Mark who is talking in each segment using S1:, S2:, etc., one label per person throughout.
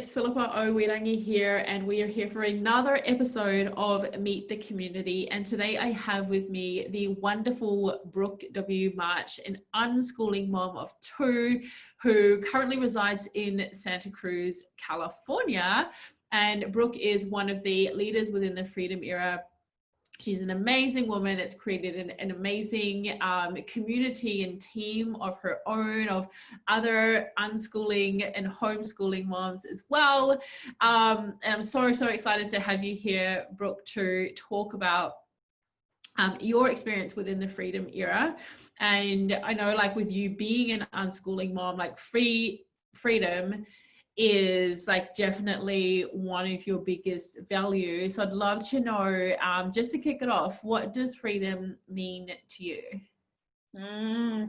S1: it's Philippa Owirangi here, and we are here for another episode of Meet the Community. And today I have with me the wonderful Brooke W March, an unschooling mom of two who currently resides in Santa Cruz, California. And Brooke is one of the leaders within the Freedom Era. She's an amazing woman that's created an amazing community and team of her own, of other unschooling and homeschooling moms as well. And I'm so excited to have you here, Brooke, to talk about your experience within the Freedom Era. And I know, like, with you being an unschooling mom, like freedom is like definitely one of your biggest values. So I'd love to know, just to kick it off, what does freedom mean to you?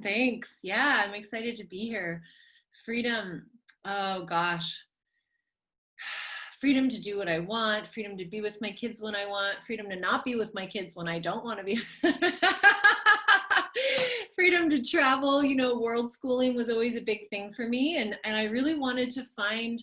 S2: Thanks. Yeah, I'm excited to be here. Freedom. Oh gosh. Freedom to do what I want, freedom to be with my kids when I want, freedom to not be with my kids when I don't want to be with them. Freedom to travel, world schooling was always a big thing for me. And I really wanted to find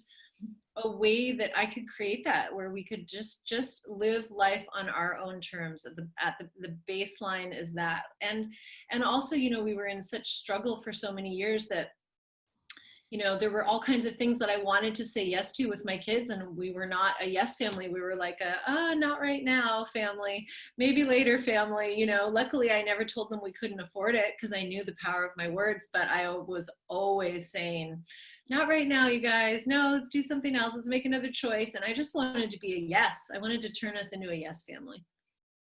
S2: a way that I could create that, where we could just live life on our own terms. The baseline is that. And also, we were in such struggle for so many years that there were all kinds of things that I wanted to say yes to with my kids, and we were not a yes family. We were like not right now family, maybe later family. Luckily I never told them we couldn't afford it, because I knew the power of my words, but I was always saying, not right now, you guys. No, let's do something else. Let's make another choice. And I just wanted to be a yes. I wanted to turn us into a yes family.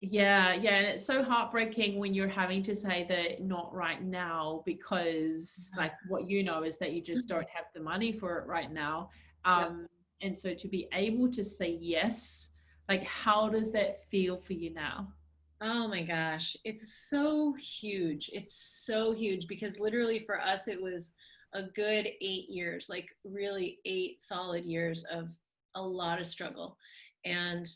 S1: Yeah. And it's so heartbreaking when you're having to say that not right now, because like what is that you just don't have the money for it right now. And so to be able to say yes, like, how does that feel for you now?
S2: Oh my gosh, it's so huge. It's so huge, because literally for us, it was a good 8 years, like really 8 solid years of a lot of struggle. And,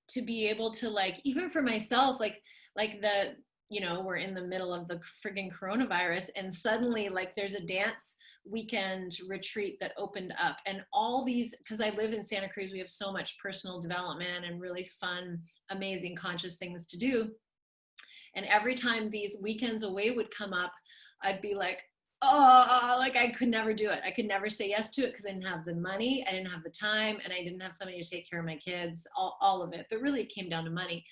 S2: to be able to, like, even for myself, like we're in the middle of the friggin' coronavirus, and suddenly, like, there's a dance weekend retreat that opened up, and all these, because I live in Santa Cruz, we have so much personal development and really fun, amazing, conscious things to do. And every time these weekends away would come up, I'd be like, oh, like I could never do it. I could never say yes to it, because I didn't have the money, I didn't have the time, and I didn't have somebody to take care of my kids, all of it. But really it came down to money.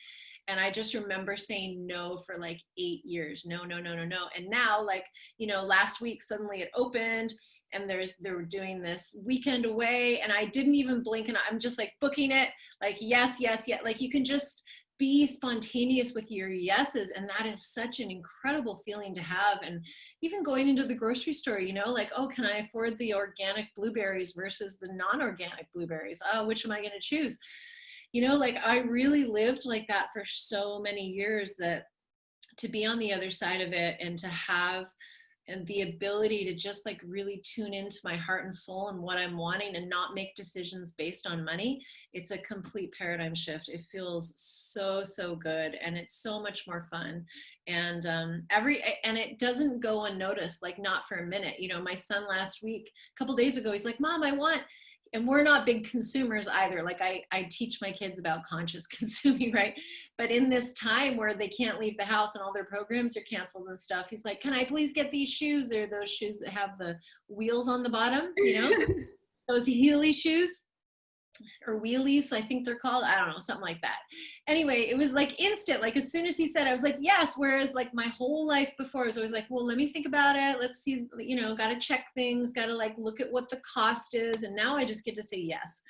S2: And I just remember saying no for like 8 years. No. And now, like, last week suddenly it opened, and they were doing this weekend away, and I didn't even blink, and I'm just like booking it, like, yes. Like, you can just be spontaneous with your yeses, and that is such an incredible feeling to have. And even going into the grocery store, like, oh, can I afford the organic blueberries versus the non-organic blueberries? Oh, which am I going to choose? Like, I really lived like that for so many years, that to be on the other side of it and to have the ability to just, like, really tune into my heart and soul and what I'm wanting, and not make decisions based on money, it's a complete paradigm shift. It feels so good, and it's so much more fun. And and it doesn't go unnoticed, like, not for a minute. My son last week, a couple days ago, he's like, Mom, and we're not big consumers either. Like, I teach my kids about conscious consuming, right? But in this time where they can't leave the house and all their programs are canceled and stuff, he's like, can I please get these shoes? They're those shoes that have the wheels on the bottom, those Heely shoes, or wheelies, I think they're called. I don't know, something like that. Anyway, it was like instant. Like, as soon as he said, I was like, yes. Whereas, like, my whole life before, I was always like, well, let me think about it. Let's see, got to check things, got to, like, look at what the cost is. And now I just get to say yes.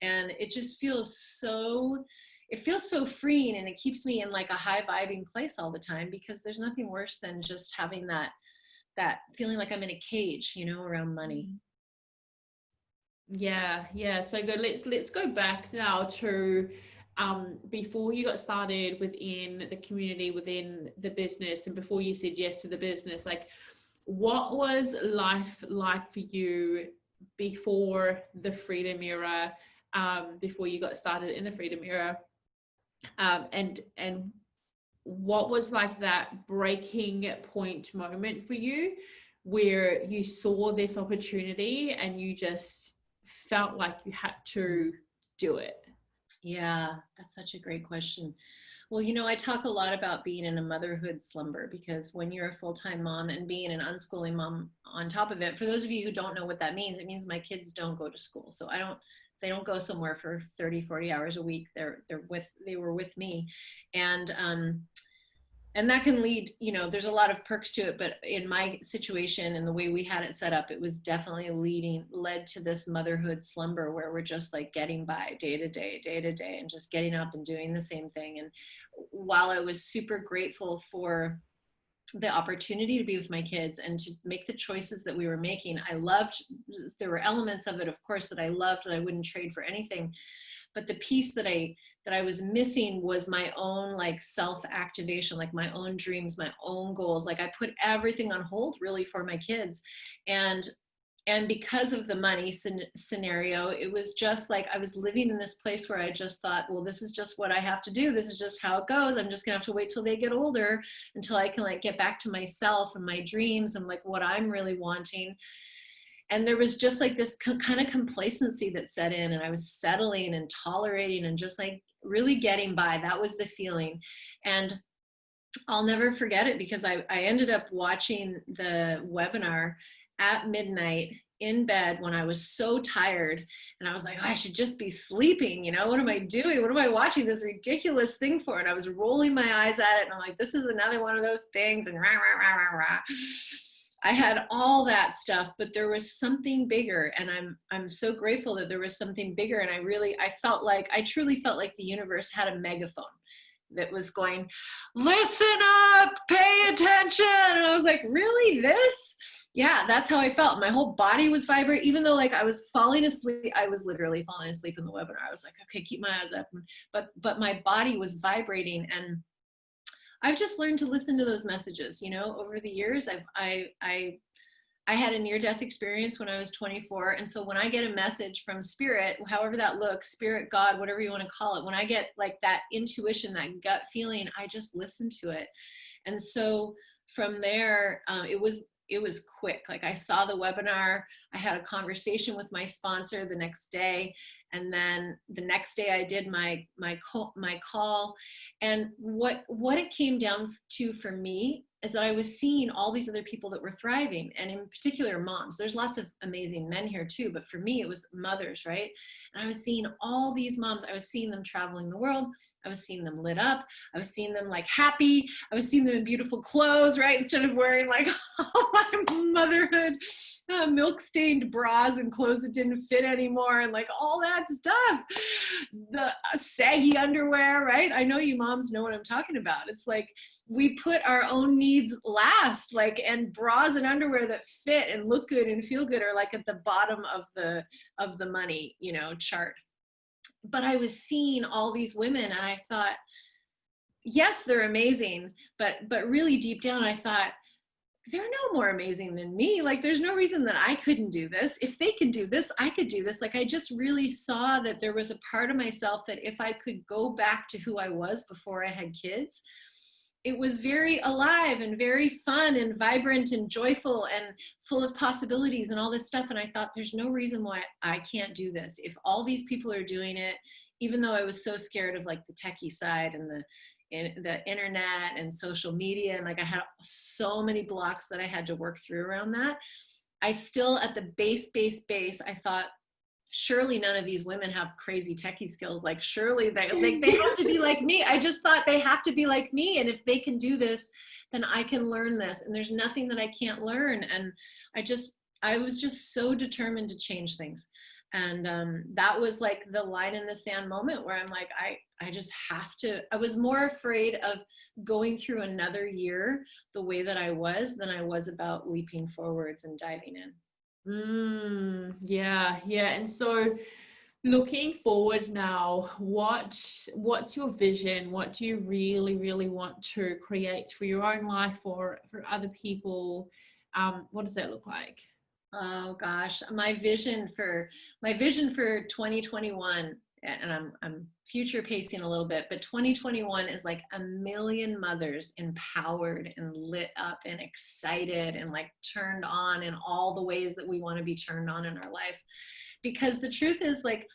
S2: And it just feels so freeing, and it keeps me in, like, a high vibing place all the time, because there's nothing worse than just having that feeling like I'm in a cage, around money.
S1: Yeah, so good. Let's go back now to before you got started within the community, within the business, and before you said yes to the business. Like, what was life like for you before the Freedom Era, before you got started in the Freedom Era, and what was, like, that breaking point moment for you, where you saw this opportunity and you just felt like you had to do it?
S2: Yeah, that's such a great question. Well, I talk a lot about being in a motherhood slumber, because when you're a full-time mom and being an unschooling mom on top of it, for those of you who don't know what that means, it means my kids don't go to school. So they don't go somewhere for 30, 40 hours a week. They were with me. And that can lead, there's a lot of perks to it, but in my situation and the way we had it set up, it was definitely led to this motherhood slumber where we're just like getting by day to day and just getting up and doing the same thing. And while I was super grateful for the opportunity to be with my kids and to make the choices that we were making, there were elements of it, of course, that I loved, that I wouldn't trade for anything. But the piece that I was missing was my own like self-activation, like my own dreams, my own goals. Like I put everything on hold really for my kids. And because of the money scenario, it was just like I was living in this place where I just thought, well, this is just what I have to do. This is just how it goes. I'm just gonna have to wait till they get older until I can like get back to myself and my dreams and like what I'm really wanting. And there was just like this kind of complacency that set in, and I was settling and tolerating and just like really getting by. That was the feeling. And I'll never forget it, because I ended up watching the webinar at midnight in bed when I was so tired, and I was like, oh, I should just be sleeping. What am I doing? What am I watching this ridiculous thing for? And I was rolling my eyes at it, and I'm like, this is another one of those things, and rah, rah, rah, rah, rah. I had all that stuff, but there was something bigger, and I'm so grateful that there was something bigger. And I truly felt like the universe had a megaphone that was going, listen up, pay attention. And I was like, really, this? Yeah, that's how I felt. My whole body was vibrating, even though like I was falling asleep. I was literally falling asleep in the webinar. I was like, okay, keep my eyes up. But my body was vibrating, and I've just learned to listen to those messages, over the years. I had a near-death experience when I was 24. And so when I get a message from spirit, however that looks, spirit, God, whatever you want to call it, when I get like that intuition, that gut feeling, I just listen to it. And so from there, it was quick. Like I saw the webinar, I had a conversation with my sponsor the next day. And then the next day I did my call. And what it came down to for me is that I was seeing all these other people that were thriving, and in particular moms. There's lots of amazing men here too, but for me it was mothers, right? And I was seeing all these moms. I was seeing them traveling the world. I was seeing them lit up. I was seeing them like happy. I was seeing them in beautiful clothes, right? Instead of wearing like all my motherhood milk stained bras and clothes that didn't fit anymore, and like all that stuff, the saggy underwear, right? I know you moms know what I'm talking about. It's like we put our own needs last, like, and bras and underwear that fit and look good and feel good are like at the bottom of the money, chart. But I was seeing all these women, and I thought, yes, they're amazing, but really deep down I thought, they're no more amazing than me. Like there's no reason that I couldn't do this. If they can do this, I could do this. Like I just really saw that there was a part of myself that if I could go back to who I was before I had kids, it was very alive and very fun and vibrant and joyful and full of possibilities and all this stuff. And I thought, there's no reason why I can't do this. If all these people are doing it, even though I was so scared of like the techie side and the internet and social media, and like I had so many blocks that I had to work through around that, I still at the base, I thought, surely none of these women have crazy techie skills. Like surely they have to be like me. I just thought they have to be like me. And if they can do this, then I can learn this. And there's nothing that I can't learn. And I was just so determined to change things. And that was like the line in the sand moment where I'm like, I just have to. I was more afraid of going through another year the way that I was than I was about leaping forwards and diving in.
S1: Yeah. And so looking forward now, what's your vision? What do you really, really want to create for your own life or for other people? What does that look like?
S2: Oh gosh, my vision for 2021 and I'm future pacing a little bit, but 2021 is like a million mothers empowered and lit up and excited and like turned on in all the ways that we want to be turned on in our life. Because the truth is, like,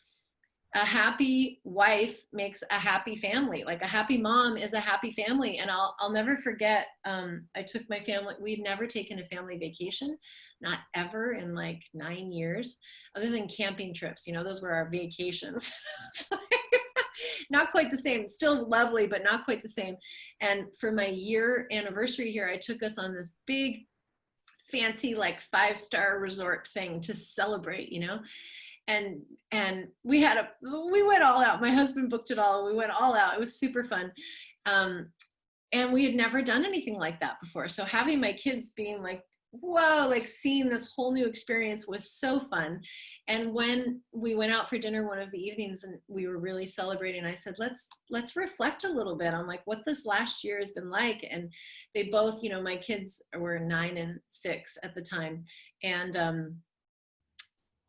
S2: a happy wife makes a happy family. Like a happy mom is a happy family. And I'll never forget, I took my family, we'd never taken a family vacation, not ever in like 9 years, other than camping trips. You know, those were our vacations. Not quite the same, still lovely, but not quite the same. And for my year anniversary here, I took us on this big, fancy, like 5-star resort thing to celebrate, you know? And we went all out. My husband booked it all. We went all out. It was super fun. And we had never done anything like that before. So having my kids being like, whoa, like seeing this whole new experience was so fun. And when we went out for dinner one of the evenings and we were really celebrating, I said, let's reflect a little bit on like what this last year has been like. And they both, you know, my kids were 9 and 6 at the time. And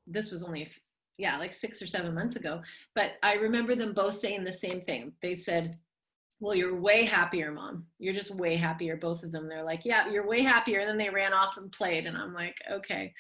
S2: this was only like 6 or 7 months ago. But I remember them both saying the same thing. They said, well, you're way happier, Mom. You're just way happier, both of them. They're like, yeah, you're way happier. And then they ran off and played. And I'm like, okay.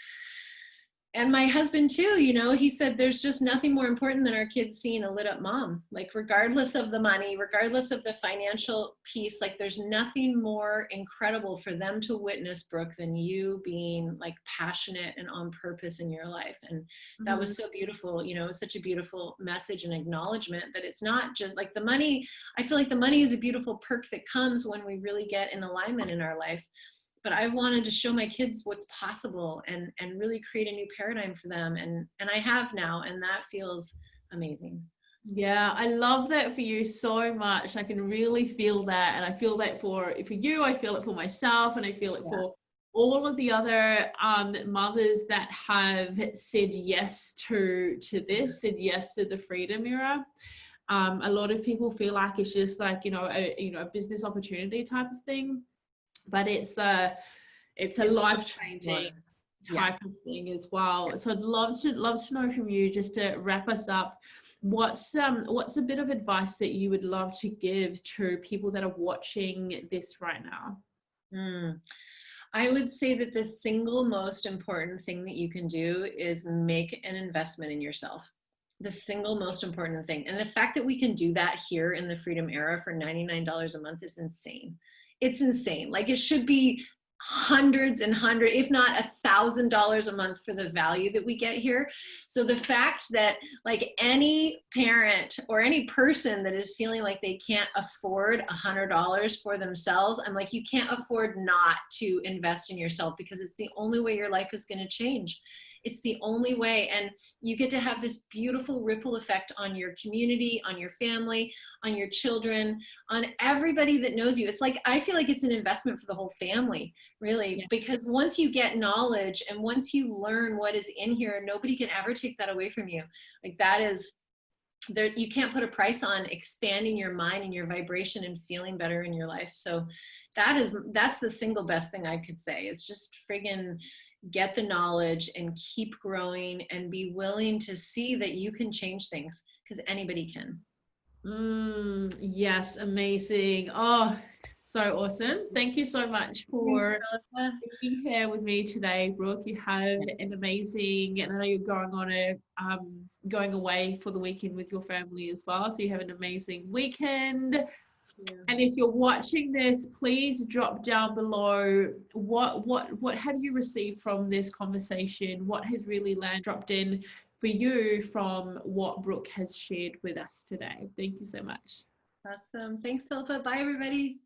S2: And my husband too, you know, he said, there's just nothing more important than our kids seeing a lit up mom. Like regardless of the money, regardless of the financial piece, like there's nothing more incredible for them to witness, Brooke, than you being like passionate and on purpose in your life. And that was so beautiful. You know, it was such a beautiful message and acknowledgement that it's not just like the money. I feel like the money is a beautiful perk that comes when we really get in alignment in our life. But I wanted to show my kids what's possible and really create a new paradigm for them. And I have now, and that feels amazing.
S1: Yeah, I love that for you so much. I can really feel that. And I feel that for you, I feel it for myself, and I feel it for all of the other mothers that have said yes to this, said yes to the Freedom Era. A lot of people feel like it's just like, a business opportunity type of thing. But it's a life-changing type of thing as well. So I'd love to know from you, just to wrap us up, what's a bit of advice that you would love to give to people that are watching this right now?
S2: I would say that the single most important thing that you can do is make an investment in yourself. The single most important thing. And the fact that we can do that here in the Freedom Era for $99 a month is insane. It's insane. Like it should be hundreds and hundreds, if not $1,000 a month for the value that we get here. So the fact that like any parent or any person that is feeling like they can't afford $100 for themselves, I'm like, you can't afford not to invest in yourself, because it's the only way your life is going to change. It's the only way. And you get to have this beautiful ripple effect on your community, on your family, on your children, on everybody that knows you. It's like, I feel like it's an investment for the whole family, really, because once you get knowledge and once you learn what is in here, nobody can ever take that away from you. Like that is there, you can't put a price on expanding your mind and your vibration and feeling better in your life. So that's the single best thing I could say, is just friggin' get the knowledge and keep growing and be willing to see that you can change things, because anybody can.
S1: Yes, amazing. Oh, so awesome. Thank you so much for being here with me today, Brooke. You have an amazing, and I know you're going away for the weekend with your family as well, so you have an amazing weekend. And if you're watching this, please drop down below what have you received from this conversation? What has really dropped in for you from what Brooke has shared with us today? Thank you so much.
S2: Awesome. Thanks, Philippa. Bye, everybody.